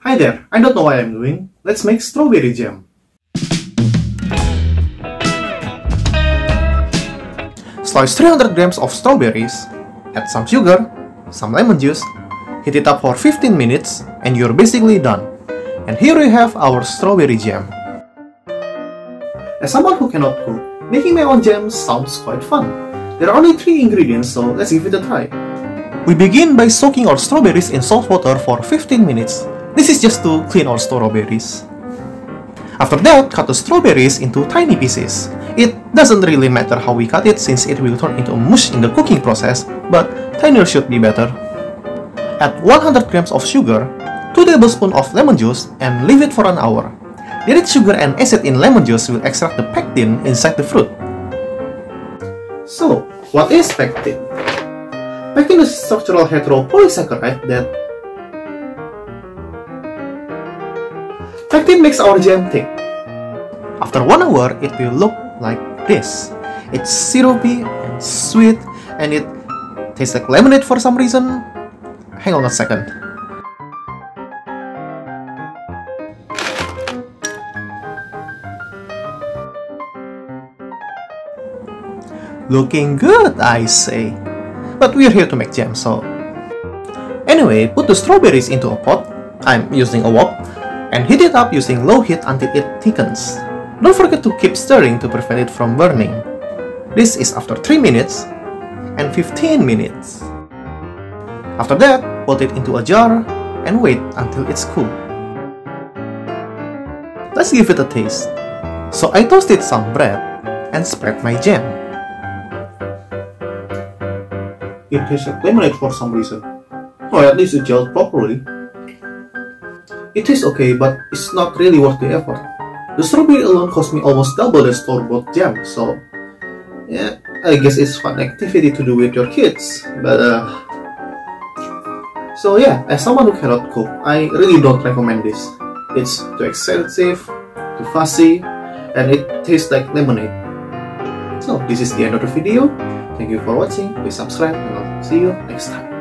Hi there, I don't know what I'm doing. Let's make strawberry jam. Slice 300 grams of strawberries, add some sugar, some lemon juice, heat it up for 15 minutes, and you're basically done. And here we have our strawberry jam. As someone who cannot cook, making my own jam sounds quite fun. There are only 3 ingredients, so let's give it a try. We begin by soaking our strawberries in salt water for 15 minutes. This is just to clean our strawberries. After that, cut the strawberries into tiny pieces. It doesn't really matter how we cut it since it will turn into mush in the cooking process, but tinier should be better. Add 100 grams of sugar, 2 tablespoons of lemon juice, and leave it for an hour. The added sugar and acid in lemon juice will extract the pectin inside the fruit. So, what is pectin? Pectin is a structural heteropolysaccharide that pectin makes our jam thick. After 1 hour, it will look like this. It's syrupy and sweet, and it tastes like lemonade for some reason. Hang on a second. Looking good, I say. But we're here to make jam, so... Anyway, put the strawberries into a pot. I'm using a wok. And heat it up using low heat until it thickens. Don't forget to keep stirring to prevent it from burning. This is after 3 minutes and 15 minutes. After that, put it into a jar and wait until it's cool. Let's give it a taste. So I toasted some bread and spread my jam. It tastes like lemonade for some reason. Or at least it gelled properly. It tastes okay, but it's not really worth the effort. The strawberry alone cost me almost double the store-bought jam, so... yeah, I guess it's fun activity to do with your kids, but so yeah, as someone who cannot cook, I really don't recommend this. It's too expensive, too fussy, and it tastes like lemonade. So, this is the end of the video. Thank you for watching, please subscribe, and I'll see you next time.